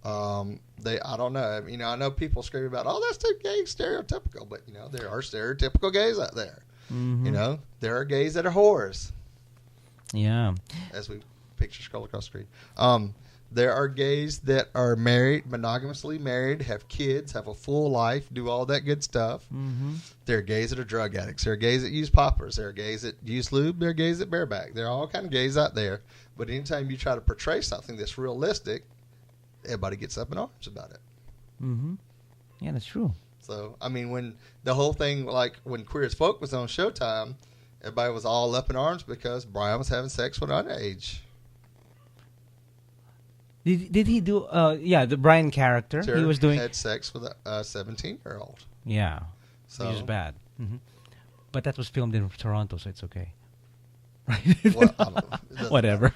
I don't know. You know, I know people scream about, oh, that's too gay, stereotypical, but you know, there are stereotypical gays out there. Mm-hmm. You know, there are gays that are whores. Yeah. As we picture scroll across the screen. There are gays that are married, monogamously married, have kids, have a full life, do all that good stuff. Mm-hmm. There are gays that are drug addicts. There are gays that use poppers. There are gays that use lube. There are gays that bareback. There are all kind of gays out there. But anytime you try to portray something that's realistic, everybody gets up in arms about it. Mm-hmm. Yeah, that's true. So, I mean, when the whole thing, like when Queer as Folk was on Showtime, everybody was all up in arms because Brian was having sex with underage. Did he do? The Brian character. He was doing had sex with a 17-year-old. Yeah, so he was bad. Mm-hmm. But that was filmed in Toronto, so it's okay. Right? Well, I don't know. Whatever.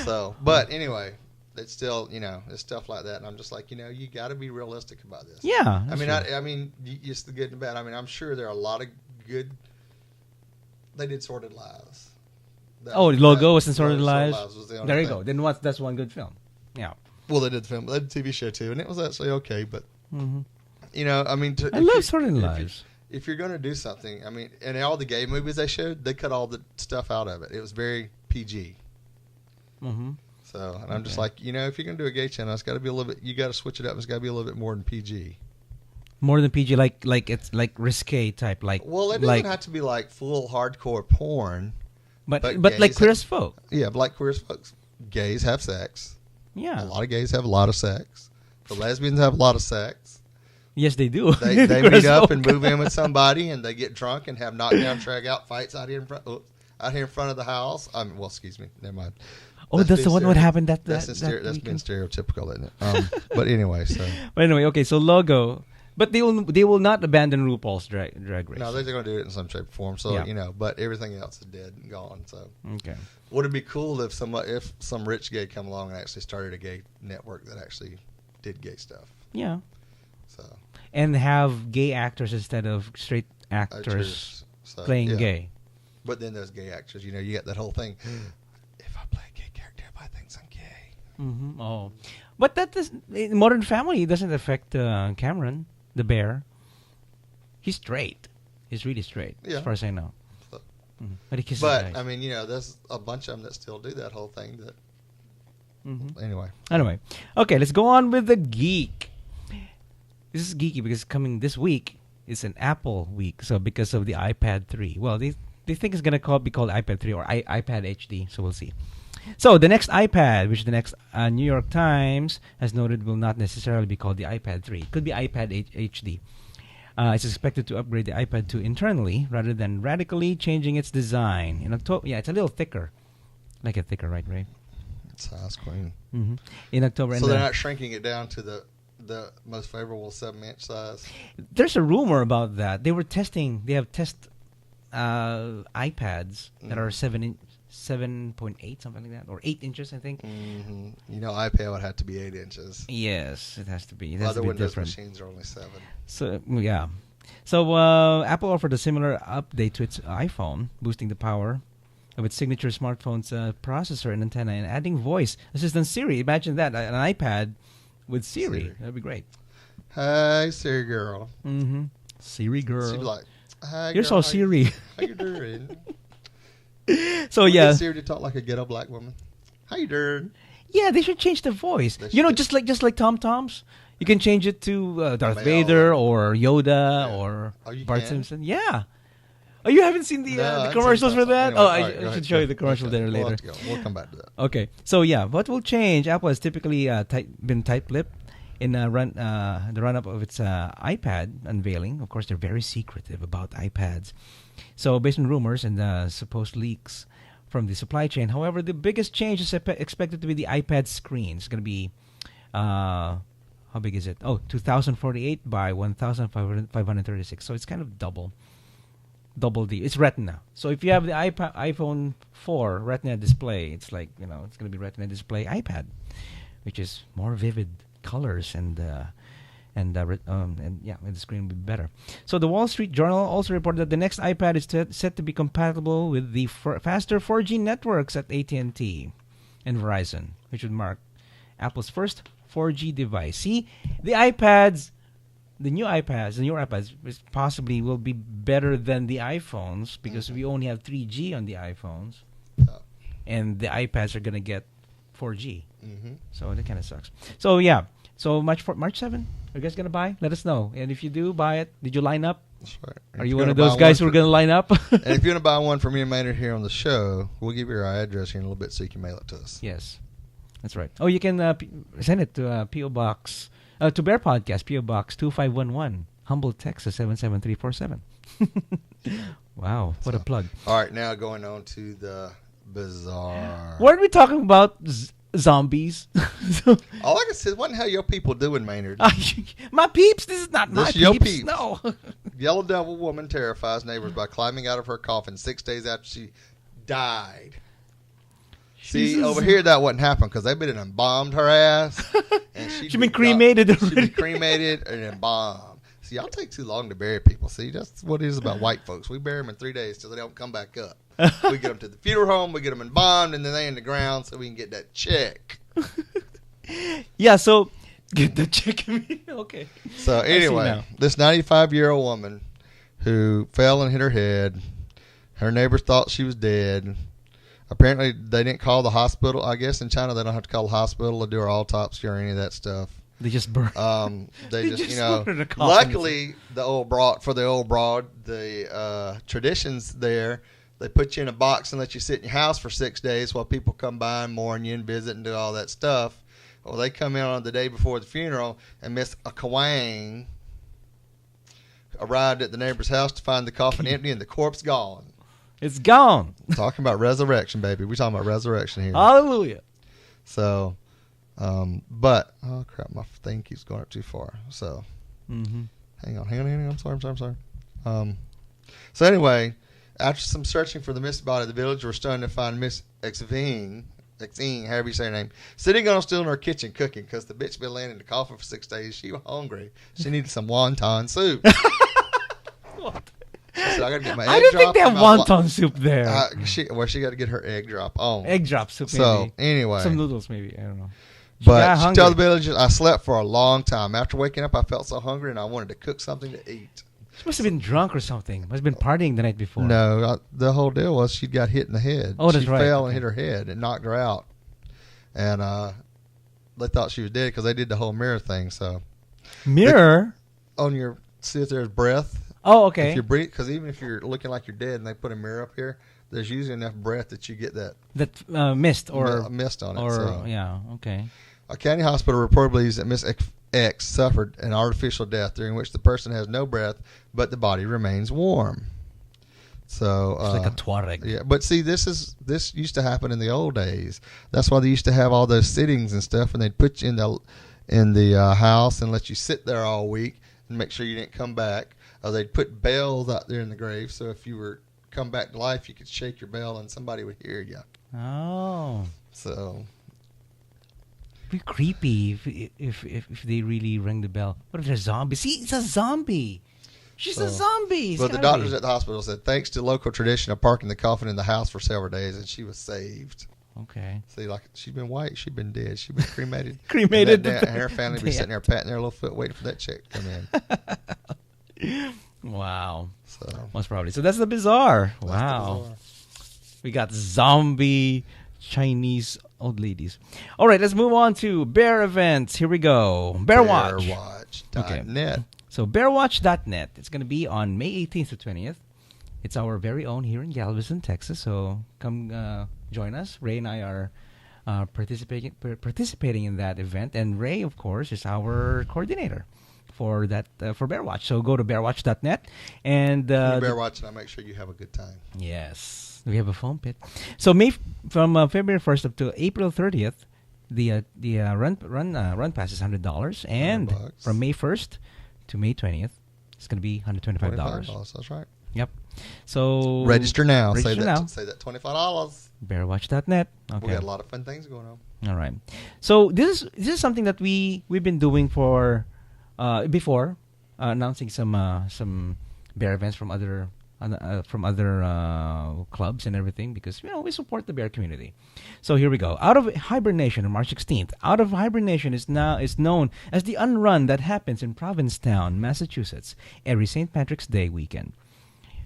So, but anyway, it's still, you know, it's stuff like that, and I'm just like, you know, you got to be realistic about this. Yeah. I mean, it's the good and bad. I mean, I'm sure there are a lot of good. They did Sordid Lives. Logo was in Sordid Lives. There you thing. go. Then that's one good film. Yeah. Well, they did the film. They did the TV show too, and it was actually okay. But you know, I mean, I love Sordid Lives. If you're going to do something, I mean, and all the gay movies they showed, they cut all the stuff out of it. It was very PG. Mm-hmm. So, and I'm just like, you know, if you're going to do a gay channel, it's got to be a little bit. You got to switch it up. It's got to be a little bit more than PG. More than PG, like it's like risque type, like. Well, it doesn't have to be like full hardcore porn. But like Queer as Folk. Yeah, but like Queer as Folks. Gays have sex. Yeah. A lot of gays have a lot of sex. The lesbians have a lot of sex. Yes, they do. They meet up and move in with somebody, and they get drunk and have knockdown, drag out fights out here in front of the house. Well, excuse me. Never mind. Oh, that's the one what happened that's been stereotypical, isn't it? But anyway, so. But anyway, okay. So Logo. But they will not abandon RuPaul's drag race. No, they're going to do it in some shape or form. So you know, but everything else is dead and gone. So okay, would it be cool if some rich gay come along and actually started a gay network that actually did gay stuff? Yeah. So and have gay actors instead of straight actors playing gay. But then there's gay actors. You know, you get that whole thing. If I play a gay character, everybody thinks I'm gay. Mm-hmm. Oh, but that does Modern Family doesn't affect Cameron. The bear, he's straight. He's really straight, as far as I know. But he kisses guys. I mean, you know, there's a bunch of them that still do that whole thing. Anyway, okay, let's go on with the geek. This is geeky because coming this week is an Apple week. So because of the iPad 3, well, they think it's gonna be called iPad 3 or iPad HD. So we'll see. So the next iPad, which the next New York Times has noted will not necessarily be called the iPad 3. It could be iPad HD. It's expected to upgrade the iPad 2 internally rather than radically changing its design. In October, it's a little thicker. Like a thicker, right, Ray? Size queen. Mm-hmm. In October. So they're not shrinking it down to the most favorable 7-inch size? There's a rumor about that. They have test iPads that are 7.8, something like that, or 8 inches, I think. Mm-hmm. You know, iPad would have to be 8 inches. Yes, it has to be. Other Windows machines are only 7. So yeah, so Apple offered a similar update to its iPhone, boosting the power of its signature smartphone's processor and antenna, and adding voice assistant Siri. Imagine that, an iPad with Siri. That'd be great. Hi, Siri girl. Mm-hmm. Siri girl. She'd be like, hi, you're girl, so Siri. How you doing? So yeah, get Siri to talk like a ghetto black woman. How you doing? Yeah, they should change the voice. You know, just like Tom Tom's, you can change it to Darth Vader or Yoda or Bart Simpson. Yeah. Oh, you haven't seen the commercials for that? Anyway, I should show you the commercial there later. We'll come back to that. Okay. So yeah, what will change? Apple has typically been tight-lipped in the run-up of its iPad unveiling. Of course, they're very secretive about iPads. So based on rumors and supposed leaks from the supply chain, however, the biggest change is expected to be the iPad screen. It's going to be, how big is it? 2048 by 1536. So it's kind of double double D. It's Retina. So if you have the iPhone 4 Retina display, it's like, it's going to be Retina display iPad, which is more vivid colors and the screen will be better. So the Wall Street Journal also reported that the next iPad is set to be compatible with the faster 4G networks at AT&T and Verizon, which would mark Apple's first 4G device. See, the newer iPads possibly will be better than the iPhones because we only have 3G on the iPhones, and the iPads are going to get 4G. So that kind of sucks. So yeah, so March 7, are you guys going to buy? Let us know. And if you do buy it, did you line up? That's right. Are you one of those guys who are going to line up? And if you're going to buy one for me and Maynard here on the show, we'll give you our address here in a little bit so you can mail it to us. Yes, that's right. Oh, you can send it to P.O. Box, to Bear Podcast, P.O. Box 2511, Humboldt, Texas 77347. Wow, what a plug. All right, now going on to the bizarre. Weren't we talking about zombies? All I can say is, what the hell your people doing, Maynard? My peeps? This is not my peeps. Your peeps. No. Yellow Devil woman terrifies neighbors by climbing out of her coffin 6 days after she died. See, Jesus. over here that wouldn't happen because they've been and bombed her ass. And She's been cremated already. She's been cremated and then bombed. See, y'all take too long to bury people. See, that's what it is about white folks. We bury them in 3 days till they don't come back up. We get them to the funeral home, we get them embalmed, and then they in the ground so we can get that check. Yeah, so get the check. Okay. So anyway, this 95-year-old woman who fell and hit her head, her neighbors thought she was dead. Apparently, they didn't call the hospital. I guess in China, they don't have to call the hospital to do her autopsy or any of that stuff. They just burn. They just luckily, the old broad, the traditions there, they put you in a box and let you sit in your house for 6 days while people come by and mourn you and visit and do all that stuff. Well, they come in on the day before the funeral, and Miss Akawang arrived at the neighbor's house to find the coffin empty and the corpse gone. It's gone. Talking about resurrection, baby. We're talking about resurrection here. Hallelujah. So, but, oh crap, my thing keeps going up too far. So, hang on. I'm sorry. So anyway, after some searching for the missing body, the villagers were stunned to find Miss Xing, however you say her name, sitting on a stool in her kitchen cooking because the bitch been laying in the coffin for 6 days. She was hungry. She needed some wonton soup. What? So I got to get my egg I don't drop. think they have wonton soup there. She got to get her egg drop on. Egg drop soup, maybe. So anyway, some noodles, maybe. I don't know. But she told the villagers, I slept for a long time. After waking up, I felt so hungry and I wanted to cook something to eat. She must have been drunk or something. Must have been partying the night before. No, the whole deal was she got hit in the head. Oh, that's right. She fell and hit her head and knocked her out. And they thought she was dead because they did the whole mirror thing. So mirror on your, see if there's breath. Oh, okay. If you breathe, because even if you're looking like you're dead and they put a mirror up here, there's usually enough breath that you get that mist or mist on it. Or so. Yeah, okay. A county hospital report believes that Miss X suffered an artificial death during which the person has no breath, but the body remains warm. So it's like a Tuareg. Yeah, but see, this used to happen in the old days. That's why they used to have all those sittings and stuff, and they'd put you in the house and let you sit there all week and make sure you didn't come back. They'd put bells out there in the grave, so if you were come back to life, you could shake your bell and somebody would hear you. Oh, so be creepy if they really ring the bell. What if they're zombies? See, it's a zombie. She's a zombie. But the doctors at the hospital said, thanks to local tradition of parking the coffin in the house for several days, and she was saved. Okay. See, like, she's been white, she's been dead, she's been cremated. Cremated. And her family be sitting there patting their little foot, waiting for that check to come in. Wow. So most probably. So that's the bizarre. That's wow. The bizarre. We got zombie Chinese old ladies. All right, let's move on to bear events. Here we go. Bearwatch.net. Okay. So bearwatch.net. It's going to be on May 18th to 20th. It's our very own here in Galveston, Texas. So come join us. Ray and I are participating in that event, and Ray, of course, is our coordinator for that for Bearwatch. So go to bearwatch.net and Bearwatch, and I'll make sure you have a good time. Yes, we have a foam pit. So from February 1st up to April 30th, the run pass is $100, and $100. from May 1st to May 20th, it's going to be $125. That's right. Yep. So register now. Register now. Say that $25. Bearwatch.net. Okay. We got a lot of fun things going on. All right. So this is something that we've been doing for before, announcing some bear events from other clubs and everything, because we support the bear community. So here we go. Out of Hibernation on March 16th. Out of Hibernation is known as the Unrun that happens in Provincetown, Massachusetts, every St. Patrick's Day weekend.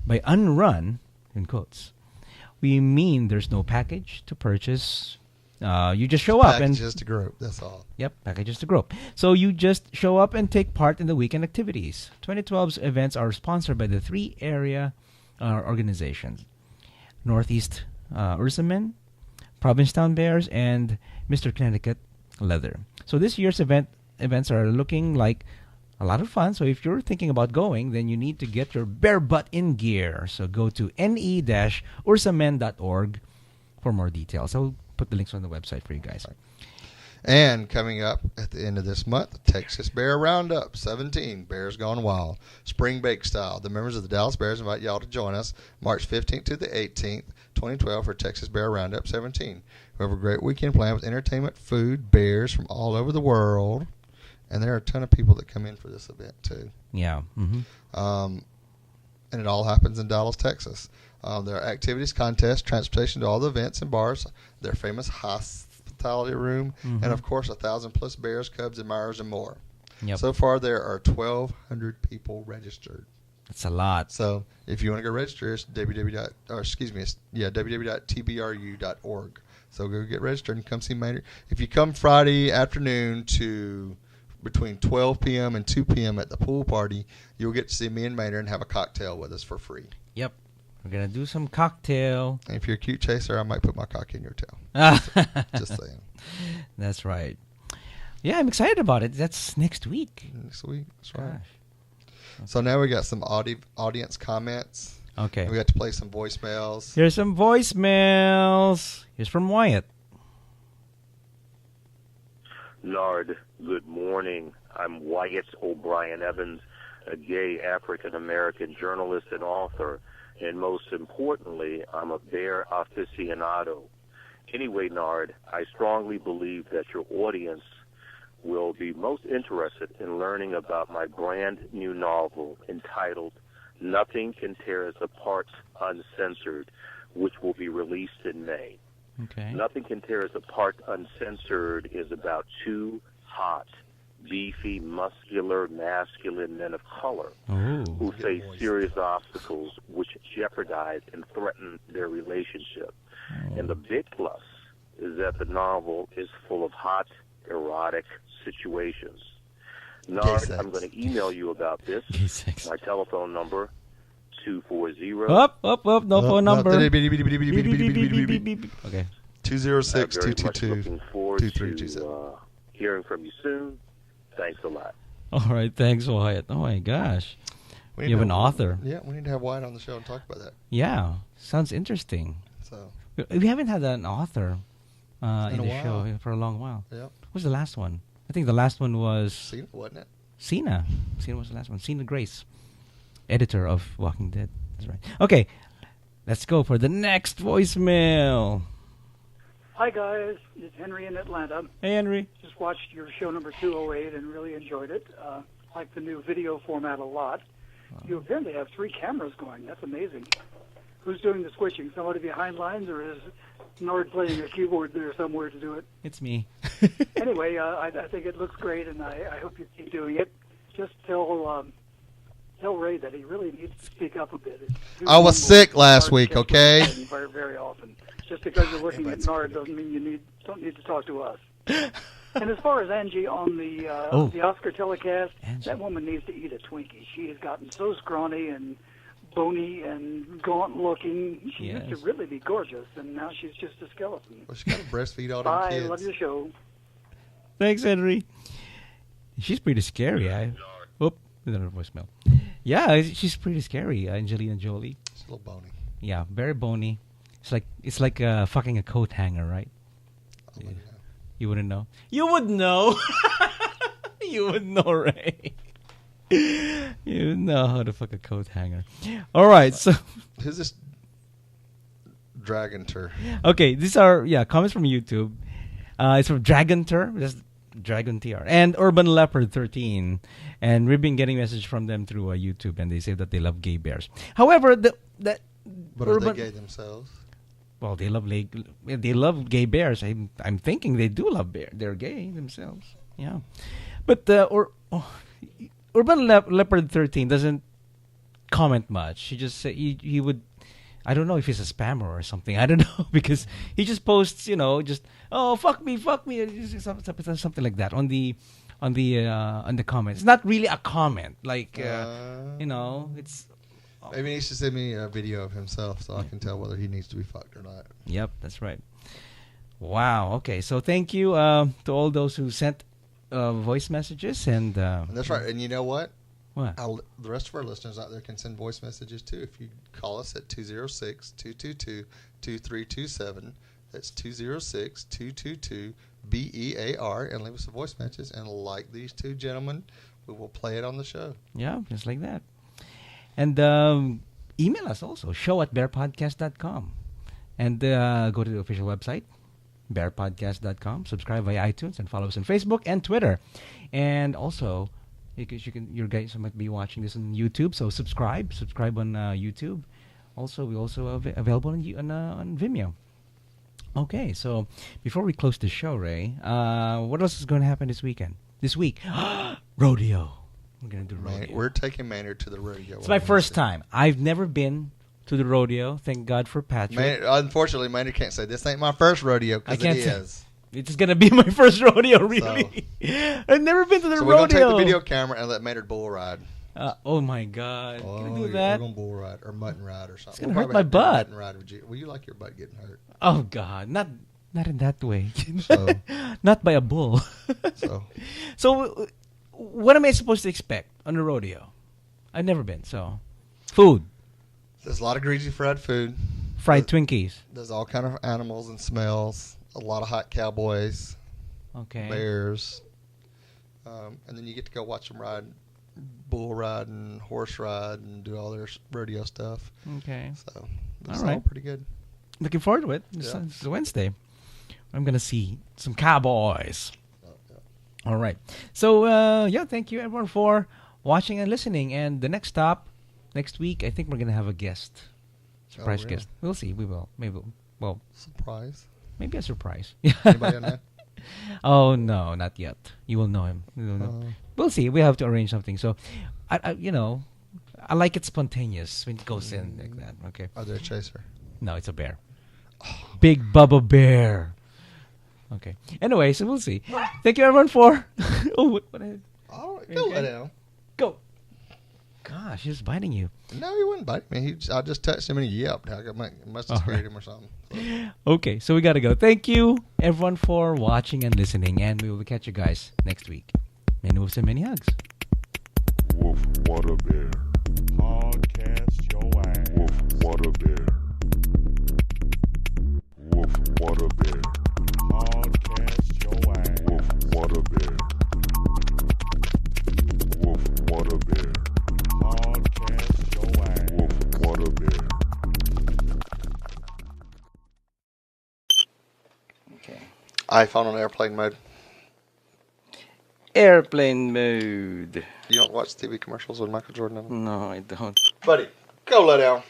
By Unrun, in quotes, we mean there's no package to purchase. You just show up and packages to group. That's all. Yep, packages to group. So you just show up and take part in the weekend activities. 2012's events are sponsored by the 3 area organizations: Northeast Ursamen, Provincetown Bears, and Mr. Connecticut Leather. So this year's events are looking like a lot of fun. So if you're thinking about going, then you need to get your bear butt in gear. So go to ne-ursamen.org for more details. I'll put the links on the website for you guys. And coming up at the end of this month, Texas Bear Roundup 17, Bears Gone Wild, Spring Bake Style. The members of the Dallas Bears invite y'all to join us March 15th to the 18th, 2012 for Texas Bear Roundup 17. We have a great weekend planned with entertainment, food, bears from all over the world. And there are a ton of people that come in for this event, too. Yeah. Mm-hmm. And it all happens in Dallas, Texas. There are activities, contests, transportation to all the events and bars, their famous hospitality room, and, of course, 1,000-plus bears, cubs, admirers, and more. Yep. So far, there are 1,200 people registered. That's a lot. So if you want to go register, it's www.tbru.org. So go get registered and come see Maynard. If you come Friday afternoon to between 12 p.m. and 2 p.m. at the pool party, you'll get to see me and Maynard and have a cocktail with us for free. Yep. We're going to do some cocktail. And if you're a cute chaser, I might put my cock in your tail. Just saying. That's right. Yeah, I'm excited about it. That's next week. Next week. That's right. Gosh. So now we got some audience comments. Okay. We got to play some voicemails. Here's some voicemails. Here's from Wyatt. Nard, good morning. I'm Wyatt O'Brien Evans, a gay African-American journalist and author. And most importantly, I'm a bear aficionado. Anyway, Nard, I strongly believe that your audience will be most interested in learning about my brand new novel entitled Nothing Can Tear Us Apart Uncensored, which will be released in May. Okay. Nothing Can Tear Us Apart Uncensored is about 2 hot, beefy, muscular, masculine men of color who face serious obstacles which jeopardize and threaten their relationship. And the big plus is that the novel is full of hot, erotic situations. Nard, I'm going to email you about this. My telephone number, 240... No phone number. Okay. 206-222-2327. Hearing from you soon. Thanks a lot. All right. Thanks, Wyatt. Oh, my gosh. You have an author. Yeah, we need to have Wyatt on the show and talk about that. Yeah. Sounds interesting. So we haven't had an author in the show for a long while. Yep. What was the last one? I think the last one was... Cena, wasn't it? Cena. Cena was the last one. Cena Grace, editor of Walking Dead. That's right. Okay. Let's go for the next voicemail. Hi, guys. It's Henry in Atlanta. Hey, Henry. Just watched your show number 208 and really enjoyed it. Like the new video format a lot. You apparently have 3 cameras going. That's amazing. Who's doing the switching? Somebody behind lines, or is Nard playing a keyboard there somewhere to do it? It's me. Anyway, I think it looks great, and I hope you keep doing it. Just tell Ray that he really needs to speak up a bit. I was sick last week, okay? Very, very often. Just because you're looking at Nard doesn't mean you don't need to talk to us. And as far as Angie on the Oscar telecast, that woman needs to eat a Twinkie. She has gotten so scrawny and bony and gaunt looking. She used to really be gorgeous, and now she's just a skeleton. Well, she's got to breastfeed all them Bye. kids. Love your show. Thanks, Henry. She's pretty scary. Another voicemail. Yeah, she's pretty scary, Angelina Jolie. She's a little bony. Yeah, very bony. It's like fucking a coat hanger, right? Yeah. You wouldn't know. You would know. You would know, Ray. You know how to fuck a coat hanger. All right, so who's this Dragonter? Okay, these are comments from YouTube. It's from Dragonter, that's Dragon TR, and Urban Leopard 13, and we've been getting messages from them through YouTube, and they say that they love gay bears. However, But are they gay themselves? Well, they love gay bears. I'm thinking they do love bears. They're gay themselves. Yeah, but Urban Leopard 13 doesn't comment much. He just say he would. I don't know if he's a spammer or something. I don't know because he just posts, fuck me, something like that on the comments. It's not really a comment, like it's. Maybe he should send me a video of himself so I can tell whether he needs to be fucked or not. Yep, that's right. Wow. Okay, so thank you to all those who sent voice messages and that's right. And you know what? What? The rest of our listeners out there can send voice messages too. If you call us at 206-222-2327, that's 206-222-BEAR, and leave us a voice message. And like these two gentlemen, we will play it on the show. Yeah, just like that. And email us also, show@bearpodcast.com. And go to the official website, bearpodcast.com. Subscribe via iTunes and follow us on Facebook and Twitter. And also, your guys might be watching this on YouTube, so subscribe on YouTube. Also, we're also available on Vimeo. Okay, so before we close the show, Ray, what else is going to happen this week? Rodeo. We're going to do rodeo. We're taking Maynard to the rodeo. It's my first time. I've never been to the rodeo. Thank God for Patrick. Unfortunately, Maynard can't say, this ain't my first rodeo, because it is. It's going to be my first rodeo, really. So, I've never been to the rodeo. So we're going to take the video camera and let Maynard bull ride. Oh, my God. Can we do that? We're going to bull ride or mutton ride or something. It's going to hurt my butt. Will you like your butt getting hurt? Oh, God. Not in that way. So. Not by a bull. So, what am I supposed to expect on the rodeo? I've never been, so. Food. There's a lot of greasy fried food. Fried Twinkies. There's all kind of animals and smells. A lot of hot cowboys. Okay. Bears. And then you get to go watch them ride, bull ride and horse ride and do all their rodeo stuff. Okay. So it's all pretty good. Looking forward to it. It's Wednesday. I'm going to see some cowboys. All right. So, thank you, everyone, for watching and listening. And the next stop, next week, I think we're going to have a guest. Surprise guest. We'll see. We will. Maybe. Well. Surprise? Maybe a surprise. Anybody on that? Oh, no, not yet. You will know him. We'll see. We have to arrange something. So, I like it spontaneous when it goes in like that. Okay. Are there a chaser? No, it's a bear. Big Bubba Bear. Okay. Anyway, so we'll see. Thank you, everyone, for... Go let down. Go. Gosh, he was biting you. No, he wouldn't bite me. I just touched him and he yelped. I must have scared him or something. So. Okay, so we got to go. Thank you, everyone, for watching and listening, and we will catch you guys next week. Many wolves and many hugs. Woof, what a bear. Podcast your ass. Woof, what a bear. Woof, what a bear. Podcast your ass. Woof, what a bear. Woof, what a bear. Podcast your ass. Woof, what a bear. Okay. iPhone on airplane mode. Airplane mode. You don't watch TV commercials with Michael Jordan on them? No, I don't. Buddy, go let down.